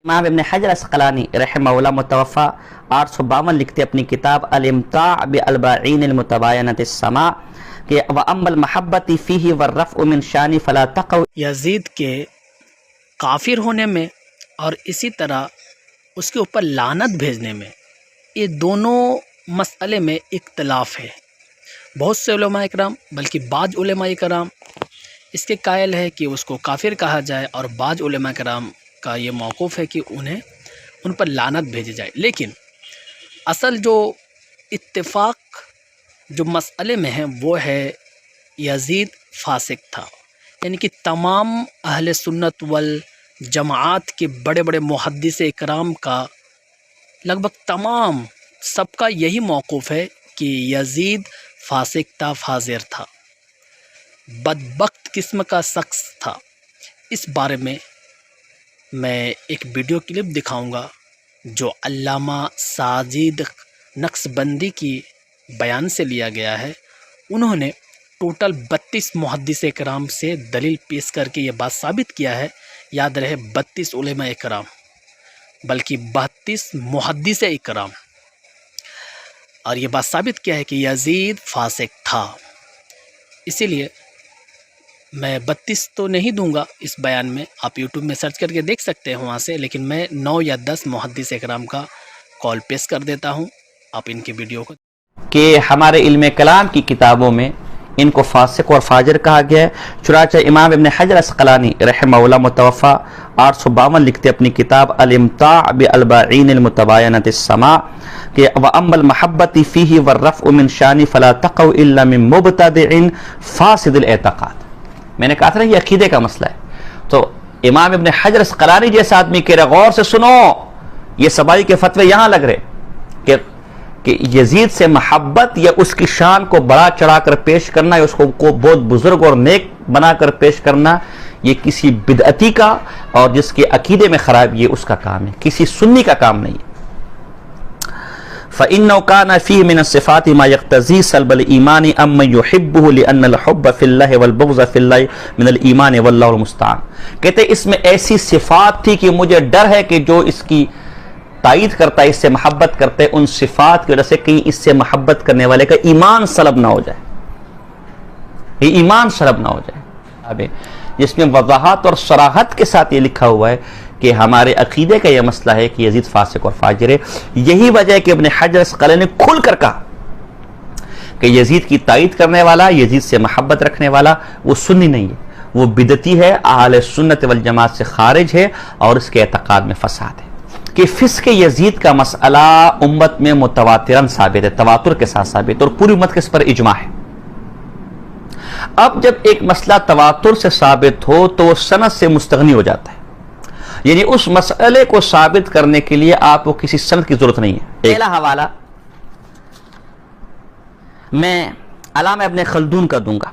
امام ابن حجر اسقلانی رحمہ متوفا 852 لکھتے اپنی کتاب الامتاع بالباعین المتباینۃ السماع کہ وَأَمَّا الْمَحَبَّةِ فِيهِ وَالرَّفْعُ مِنْ شَانِ فَلَا تَقَوْا یزید کے کافر ہونے میں اور اسی طرح اس کے اوپر لعنت بھیجنے میں، یہ دونوں مسئلے میں اختلاف ہے۔ بہت سے علماء اکرام بلکہ بعض علماء اکرام اس کے قائل ہے کہ اس کو کافر کہا جائے، اور بعض علماء اکرام کا یہ موقوف ہے کہ ان پر لعنت بھیجی جائے۔ لیکن اصل جو اتفاق جو مسئلے میں ہے وہ ہے یزید فاسق تھا، یعنی کہ تمام اہل سنت والجماعت کے بڑے بڑے محدث اکرام کا لگ بھگ تمام سب کا یہی موقف ہے کہ یزید فاسق تھا، فاجر تھا، بدبخت قسم کا شخص تھا۔ اس بارے میں ایک ویڈیو کلپ دکھاؤں گا جو علامہ ساجد نقشبندی کی بیان سے لیا گیا ہے۔ انہوں نے ٹوٹل 32 محدث اکرام سے دلیل پیش کر کے یہ بات ثابت کیا ہے، یاد رہے 32 علماء اکرام بلکہ 32 محدث اکرام، اور یہ بات ثابت کیا ہے کہ یزید فاسق تھا۔ اسی لیے میں 32 تو نہیں دوں گا اس بیان میں، آپ یوٹیوب میں سرچ کر کے دیکھ سکتے ہیں وہاں سے، لیکن میں 9 یا 10 محدث اکرام کا کال پیش کر دیتا ہوں، آپ ان کی ویڈیو کو کہ ہمارے علم کلام کی کتابوں میں ان کو فاسق اور فاجر کہا گیا ہے۔ چنانچہ امام ابن حجر اسقلانی رحمہ اللہ متوفا 852 لکھتے اپنی کتاب الامتاع بالباعین المتباینۃ السماع کہ وَأَمَّا الْمَحَبَّةِ فِيهِ وَالرَّفْعُ مِنْ شَانِ فَلَا تَقَوْا إِلَّا مِنْ مُبْتَدِعٍ فاسد الاعتقاد۔ میں نے کہا تھا نا یہ عقیدے کا مسئلہ ہے، تو امام ابن حجر اسقلانی جیسا آدمی کہہ رہے غور سے سنو، یہ سبائی کے فتوے یہاں لگ رہے کہ یزید سے محبت یا اس کی شان کو بڑا چڑھا کر پیش کرنا یا اس کو بہت بزرگ اور نیک بنا کر پیش کرنا، یہ کسی بدعتی کا اور جس کے عقیدے میں خراب یہ اس کا کام ہے، کسی سنی کا کام نہیں ہے۔ فَإِنَّهُ كَانَ فِيهِ مِنَ الصِّفَاتِ مَا يَقْتَضِي سَلْبَ الْإِيمَانِ أَمَّن يُحِبُّهُ لِأَنَّ الْحُبَّ فِي اللَّهِ وَالْبُغْضَ فِي اللَّهِ مِنَ الْإِيمَانِ وَاللَّهُ الْمُسْتَعَانُ۔ کہتے اس میں ایسی صفات تھی کہ مجھے ڈر ہے کہ جو اس کی تائید کرتا ہے، اس سے محبت کرتے ہیں، ان صفات کی وجہ سے کہیں اس سے محبت کرنے والے کا ایمان سلب نہ ہو جائے، یہ ایمان سلب نہ ہو جائے، جس میں وضاحت اور صراحت کے ساتھ یہ لکھا ہوا ہے کہ ہمارے عقیدے کا یہ مسئلہ ہے کہ یزید فاسق اور فاجر ہے۔ یہی وجہ ہے کہ ابن حجر اسقلانی نے کھل کر کہا کہ یزید کی تائید کرنے والا، یزید سے محبت رکھنے والا وہ سنی نہیں ہے، وہ بدعتی ہے، اہل سنت والجماعت سے خارج ہے، اور اس کے اعتقاد میں فساد ہے۔ کہ فسق یزید کا مسئلہ امت میں متواتراً ثابت ہے، تواتر کے ساتھ ثابت ہے، اور پوری امت کے اس پر اجماع ہے۔ اب جب ایک مسئلہ تواتر سے ثابت ہو تو وہ سند سے مستغنی ہو جاتا ہے، یعنی اس مسئلے کو ثابت کرنے کے لیے آپ کو کسی سند کی ضرورت نہیں ہے۔ پہلا حوالہ میں علامہ ابن خلدون کا دوں گا۔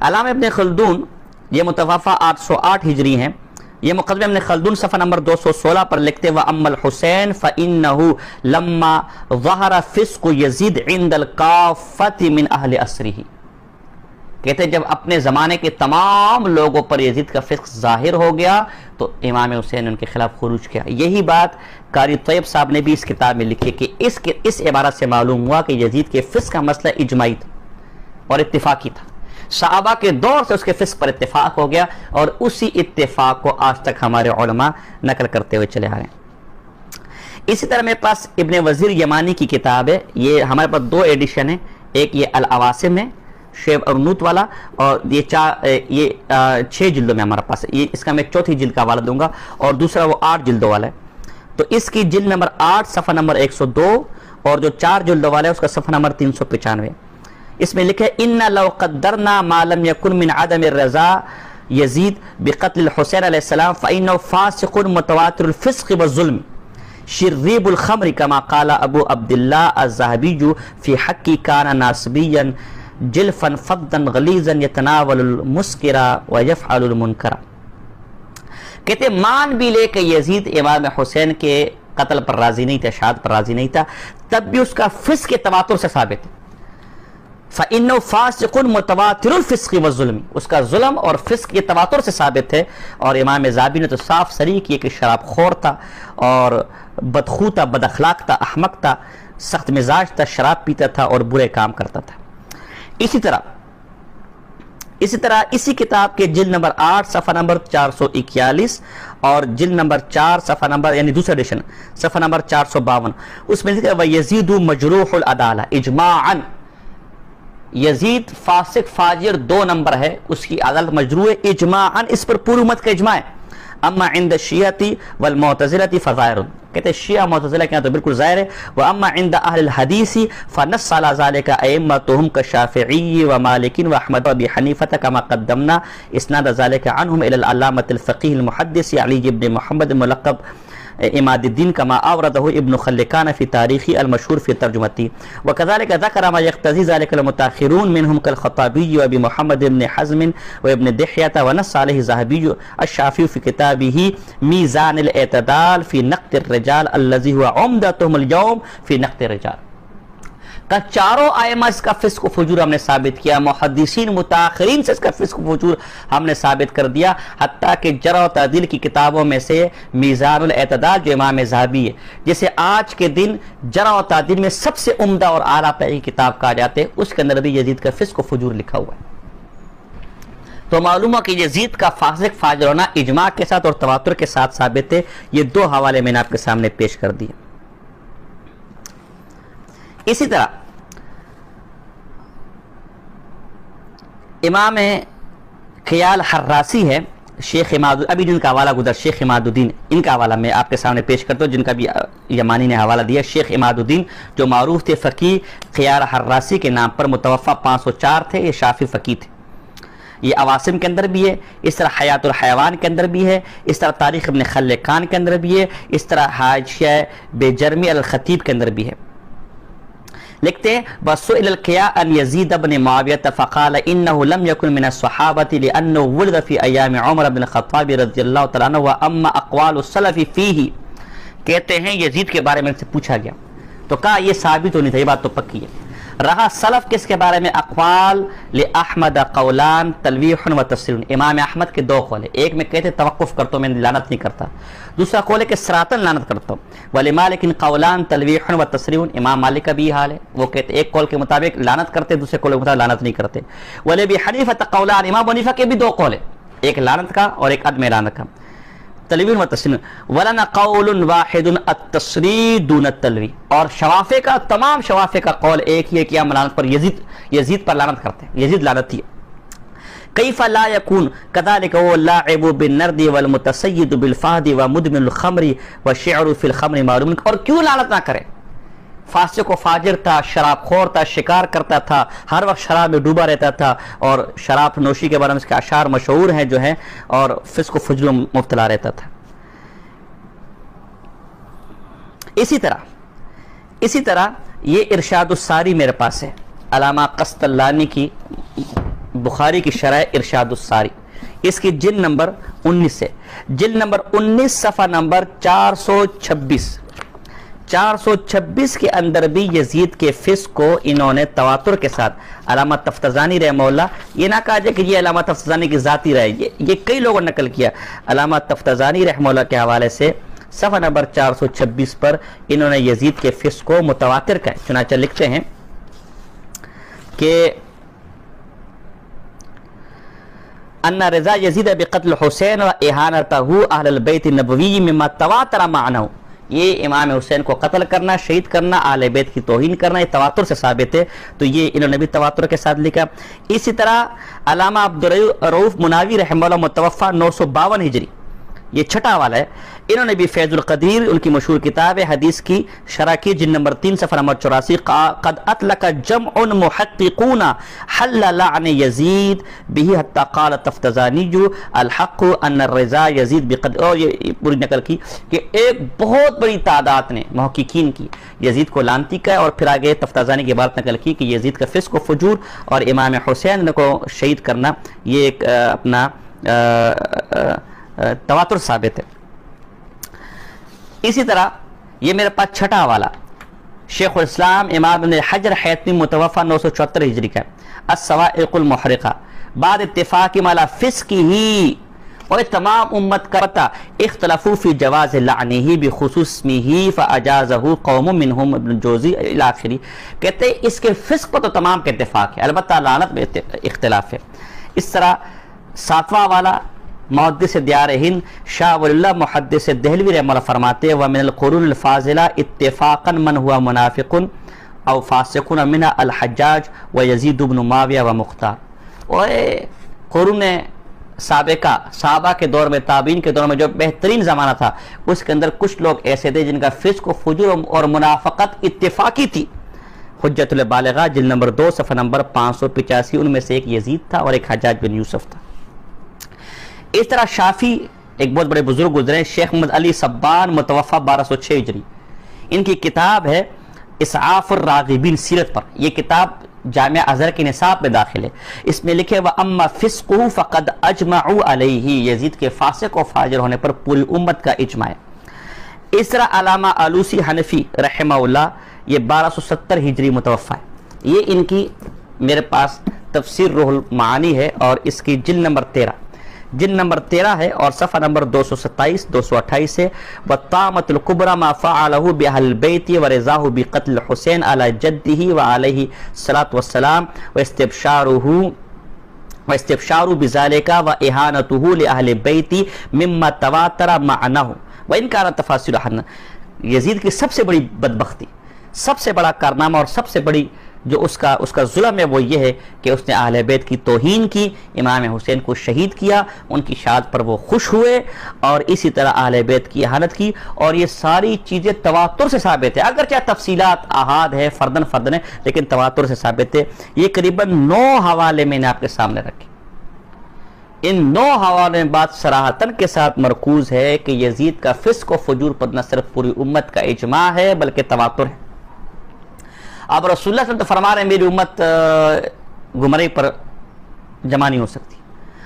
علامہ ابن خلدون یہ متوفا 808 ہجری ہیں، یہ مقدمہ ابن خلدون صفحہ نمبر 216 پر لکھتے وَأَمَّا الْحُسَيْنُ فَإِنَّهُ لَمَّا ظَهَرَ فِسْقُ يَزِيدْ عِنْدَ الْكَافَّةِ مِنْ أَهْلِ أَسْرِهِ۔ کہتے جب اپنے زمانے کے تمام لوگوں پر یزید کا فسق ظاہر ہو گیا تو امام حسین نے ان کے خلاف خروج کیا۔ یہی بات قاری طیب صاحب نے بھی اس کتاب میں لکھی کہ اس عبارت سے معلوم ہوا کہ یزید کے فسق کا مسئلہ اجماعی تھا اور اتفاقی تھا، صحابہ کے دور سے اس کے فسق پر اتفاق ہو گیا، اور اسی اتفاق کو آج تک ہمارے علماء نقل کرتے ہوئے چلے آ رہے ہیں۔ اسی طرح میرے پاس ابن وزیر یمانی کی کتاب ہے، یہ ہمارے پاس 2 ایڈیشن ہیں، ایک یہ العواصم ہے شیب ارنوت والا، اور یہ 6 جلدوں میں ہمارے پاس ہے، اس کا میں 4تھی جلد کا حوالہ دوں گا، اور دوسرا وہ 8 جلدوں والا ہے۔ تو اس کی جلد نمبر 8 صفحہ نمبر 102، اور جو 4 جلدوں والا ہے اس کا صفحہ نمبر 395۔ اس میں لکھا ہے اِنَّ لَوْ قَدَّرْنَا مَا لَمْ يَكُنْ مِنْ عَدَمِ الرَّضَا يَزِيدْ بِقَتْلِ الْحُسَيْنِ علیہ السلام فَإِنَّهُ فَاسِقٌ مُتَوَاتِرُ الْفِسْقِ وَالظُّلْمِ شِرِّيبُ الْخَمْرِ كَمَا قَالَ أَبُو عَبْدِ اللَّهِ الذَّهَبِيُّ فِي حَقِّهِ كَانَ نَاصِبِيًّا جِلْفًا فَضًّا غَلِيظًا يَتَنَاوَلُ الْمُسْكِرَ وَيَفْعَلُ الْمُنْكَرَ۔ کہتے مان بھی لے کہ یزید امام حسین کے قتل پر راضی نہیں تھا، شہادت پر راضی نہیں تھا، تب بھی اس کا فسق تواتر سے ثابت ہے۔ فَإِنَّهُ فَاسِقٌ مُتَوَاتِرُ الْفِسْقِ وَالظُّلْمِ، اس کا ظلم اور فسق یہ تواتر سے ثابت ہے. اور امام ذہبی نے تو صاف صریح کیا کہ شراب خور تھا اور بدخو تھا، بد اخلاق تھا، احمق تھا، سخت مزاج تھا، شراب پیتا تھا اور برے کام کرتا تھا. اسی طرح اسی کتاب کے جلد نمبر 8 صفحہ نمبر 441 اور جلد نمبر 4 صفحہ نمبر یعنی دوسرا ایڈیشن صفحہ نمبر 452 اس میں ذکر ہے وَيَزِيدُ مَجْرُوحُ الْعَدَالَةِ اجماعاً، یزید فاسق فاجر 2 نمبر ہے، اس کی عدالت مجروح ہے اجماعاً، اس پر پوری امت کا اجماع ہے. اما عند الشیعہ والمعتزلہ فظاہر، کہتے ہیں شیعہ معتزلہ کے یہاں تو بالکل ظاہر ہے. واما عند اہل الحدیث فنص على ذلك ائمتهم كالشافعی ومالک واحمد وابی حنیفہ كما قدمنا اسناد ذلك عنهم الى العلامة الفقيه المحدث علی بن محمد ملقب اماد الدین کما آوردہ ابن خلکان فی تاریخی المشہور فی ترجمتی. وکذالک ذکر ما یقتضی ذلک المتاخرون منهم كالخطابی و ابی محمد ابن حزم و ابن دحیہ ونص علیہ ذہبی الشافعی فی کتابہ میزان الاعتدال فی نقد الرجال الذی هو عمدتهم اليوم فی نقد الرجال. کہ چاروں ائمہ اس کا فسق و فجور ہم نے ثابت کیا، محدثین متاخرین سے اس کا فسق و فجور ہم نے ثابت کر دیا، حتیٰ کہ جرح و تعدیل کی کتابوں میں سے میزان الاعتدال جو امام ذہبی ہے، جسے آج کے دن جرح و تعدیل میں سب سے عمدہ اور اعلیٰ پائی کی کتاب کہا جاتے ہیں، اس کے اندر بھی یزید کا فسق و فجور لکھا ہوا ہے. تو معلوم ہے کہ یزید کا فاسق فاجر ہونا اجماع کے ساتھ اور تواتر کے ساتھ ثابت ہے. یہ 2 حوالے میں نے آپ کے سامنے پیش کر دیے. اسی طرح امام خیال حراسی ہے، شیخ عماد، ابھی جن کا حوالہ گزر شیخ عماد الدین، ان کا حوالہ میں آپ کے سامنے پیش کرتا ہوں، جن کا بھی یمانی نے حوالہ دیا. شیخ عماد الدین جو معروف تھے فقیہ خیال حراسی کے نام پر، متوفہ 504 تھے، یہ شافعی فقیہ تھے. یہ عواصم کے اندر بھی ہے، اس طرح حیات الحیوان کے اندر بھی ہے، اس طرح تاریخ ابن خلکان کے اندر بھی ہے، اس طرح حاشیہ بے جرمی الخطیب کے اندر بھی ہے. لکھتے ہیں وَسُئِلَ الْقِيَاءَ أَنْ يَزِيدَ بْنِ مُعَاوِيَةَ فَقَالَ إِنَّهُ لَمْ يَكُنْ مِنَ الصَّحَابَةِ لِأَنَّهُ وُلِدَ فِي أَيَّامِ عُمَرَ بْنِ الْخَطَّابِ رضی اللہ تعالیٰ عنہ وَأَمَّا أَقْوَالُ السَّلَفِ فِيهِ. کہتے ہیں یزید کے بارے میں ان سے پوچھا گیا تو کہا یہ ثابت ہونی تھی، یہ بات تو پکی ہے. رہا سلف کس کے بارے میں، اقوال لأحمد قولان تلویح و تفسیر. امام احمد کے 2 قول ہیں، ایک میں کہتے توقف کرتا ہوں، میں لعنت نہیں کرتا، دوسرا قول ہے کہ سراطن لعنت کرتا ہوں. ولمالک قولان تلویح و تفسیر. امام مالک کا بھی یہ حال ہے، وہ کہتے ایک قول کے مطابق لعنت کرتے، دوسرے قول کے مطابق لعنت نہیں کرتے. ولابی حنیفہ قولان. امام حنیفہ کے بھی 2 قول ہیں، ایک لعنت کا اور ایک عدم لعنت کا. تلوین و تسلیم. ولنا قول واحد التصریح دون التلوی. اور شوافع کا، تمام شوافع کا قول ایک ہی ہے کہ ہم لعنت پر یزید پر لعنت کرتے ہیں، یزید لعنتی ہے. کیف لا یکون کذالک هو اللاعب بالنرد والمتسید بالفہد ومدمن الخمر والشعر فی الخمر معلوم. اور کیوں لعنت نہ کرے؟ فاسق و فاجر تھا، شراب خور تھا، شکار کرتا تھا، ہر وقت شراب میں ڈوبا رہتا تھا، اور شراب نوشی کے بارے میں اس کے اشعار مشہور ہیں جو ہیں، اور فسق و فجور میں مبتلا رہتا تھا. اسی طرح یہ ارشاد الساری میرے پاس ہے، علامہ قسطلانی کی بخاری کی شرح ارشاد الساری، اس کی جلد نمبر 19 ہے. جلد نمبر 19 صفحہ نمبر 426 کے اندر بھی یزید کے فسق کو انہوں نے تواتر کے ساتھ، علامہ تفتزانی رحمہ اللہ، یہ نہ کہا جائے کہ یہ علامہ تفتزانی کی ذاتی رائے، یہ کئی لوگوں نے نقل کیا. علامہ تفتزانی رحمہ اللہ کے حوالے سے صفحہ نمبر 426 پر انہوں نے یزید کے فسق کو متواتر کہا. چنانچہ لکھتے ہیں کہ ان رضا یزید بقتل حسین و اہانتہ اہل البیت النبوی مما تواتر معنہ. یہ امام حسین کو قتل کرنا، شہید کرنا، اہل بیت کی توہین کرنا، یہ تواتر سے ثابت ہے، تو یہ انہوں نے بھی تواتر کے ساتھ لکھا. اسی طرح علامہ عبدالرؤوف مناوی رحمہ اللہ متوفہ 952 ہجری، یہ چھٹا والا ہے، انہوں نے بھی فیض القدیر، ان کی مشہور کتاب ہے حدیث کی شرح کی، جن نمبر 3 صفحہ نمبر 84. قد اطلق جمع محققون حل لعن یزید به حتى قال تفتزانی الحق ان الرضا یزید بقدر. اور یہ پوری نقل کی کہ ایک بہت بڑی تعداد نے محققین کی یزید کو لعنتی کا، اور پھر آگے تفتزانی کی بات نقل کی کہ یزید کا فسق و فجور اور امام حسین کو شہید کرنا یہ ایک اپنا تواتر ثابت ہے. اسی طرح یہ میرے پاس چھٹا والا شیخ الاسلام امام ابن حجر حیتمی متوفا 974 ہجری کا الصواعق المحرقہ بعد اتفاق مالا فسق ہی، اور تمام امت کا پتہ اختلافو فی جواز لعنہ بخصوص اسمہ فاجازہ قوم منہم ابن جوزی الی آخری. کہتے ہیں اس کے فسق پر تو تمام کا اتفاق ہے، البتہ لعنت میں اختلاف ہے. اس طرح 7واں والا محدث دیار ہند شاہ ولی اللہ محدث دہلوی رحمہ اللہ فرماتے ہیں ومن القرون الفاضلہ اتفاقا من ہوا منافق او فاسق من الحجاج و یزید بن معاویہ و مختار. اور قرون سابقہ صحابہ کے دور میں، تابعین کے دور میں جو بہترین زمانہ تھا، اس کے اندر کچھ لوگ ایسے تھے جن کا فسق و فجور اور منافقت اتفاقی تھی. حجت البالغہ جلد نمبر 2 صفحہ نمبر 585، ان میں سے ایک یزید تھا اور ایک حجاج بن یوسف تھا. اس طرح شافی ایک بہت بڑے بزرگ گزرے شیخ محمد علی صبان متوفا 1206 ہجری. ان کی کتاب ہے اسعاف الراغبین سیرت پر. یہ کتاب جامعہ ازہر کے نصاب میں داخل ہے. اس میں لکھے وَأَمَّا فِسْقُهُ فَقَدْ أَجْمَعُوا عَلَيْهِ، یزید کے فاسق و فاجر ہونے پر پوری امت کا اجماع ہے. اس طرح علامہ آلوسی حنفی رحمہ اللہ یہ 1270 ہجری متوفا ہے. یہ ان کی میرے پاس تفسیر روح المعانی ہے اور اس کی جلد نمبر 13 ہے اور صفحہ نمبر 227 228 ہے. وَالطَّامَةُ الْكُبْرَى مَا فَعَلَهُ بِأَهْلِ الْبَيْتِ وَرِضَاهُ بِقَتْلِ الْحُسَيْنِ عَلَى جَدِّهِ وَعَلَيْهِ الصَّلَاةُ وَالسَّلَامُ وَاسْتِبْشَارُ بِذَلِكَ وَإِهَانَتُهُ لِأَهْلِ الْبَيْتِ مِمَّا تَوَاتَرَ مَعْنَهُ وَإِنْ كَانَتْ تَفَاسِيرُ حَنَّ. یزید کی سب سے بڑی بدبختی، سب سے بڑا کارنامہ اور سب سے بڑی جو اس کا ظلم ہے وہ یہ ہے کہ اس نے اہل بیت کی توہین کی، امام حسین کو شہید کیا، ان کی شہادت پر وہ خوش ہوئے اور اسی طرح اہل بیت کی احانت کی. اور یہ ساری چیزیں تواتر سے ثابت ہے، اگرچہ تفصیلات احاد ہے، فردن ہے، لیکن تواتر سے ثابت ہے. یہ قریباً 9 حوالے میں نے آپ کے سامنے رکھے. ان 9 حوالے میں بات صراحتاً کے ساتھ مرکوز ہے کہ یزید کا فسق و فجور پر نہ صرف پوری امت کا اجماع ہے بلکہ تواتر ہے. اب رسول اللہ صلی اللہ علیہ وسلم تو فرما رہے ہیں میری امت گمراہی پر جمع نہیں ہو سکتی،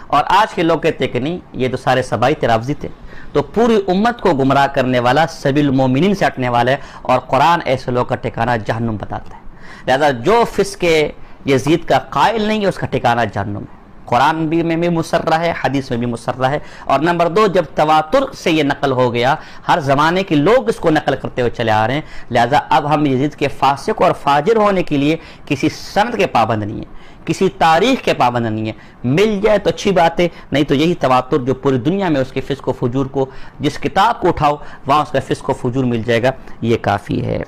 اور آج کے لوگ کہتے ہیں کہ نہیں، یہ تو سارے سبائی ترافضی تھے. تو پوری امت کو گمراہ کرنے والا سبیل المومنین سے ہٹنے والا ہے، اور قرآن ایسے لوگ کا ٹھکانہ جہنم بتاتا ہے. لہذا جو فسق یزید کا قائل نہیں ہے اس کا ٹھکانہ جہنم ہے. قرآن میں بھی مسرہ ہے، حدیث میں بھی مسرہ ہے. اور نمبر 2، جب تواتر سے یہ نقل ہو گیا، ہر زمانے کے لوگ اس کو نقل کرتے ہوئے چلے آ رہے ہیں، لہذا اب ہم یزید کے فاسق اور فاجر ہونے کے لیے کسی سند کے پابند نہیں ہیں، کسی تاریخ کے پابند نہیں ہے. مل جائے تو اچھی بات ہے، نہیں تو یہی تواتر جو پوری دنیا میں اس کے فسق و فجور کو، جس کتاب کو اٹھاؤ وہاں اس کا فسق و فجور مل جائے گا، یہ کافی ہے.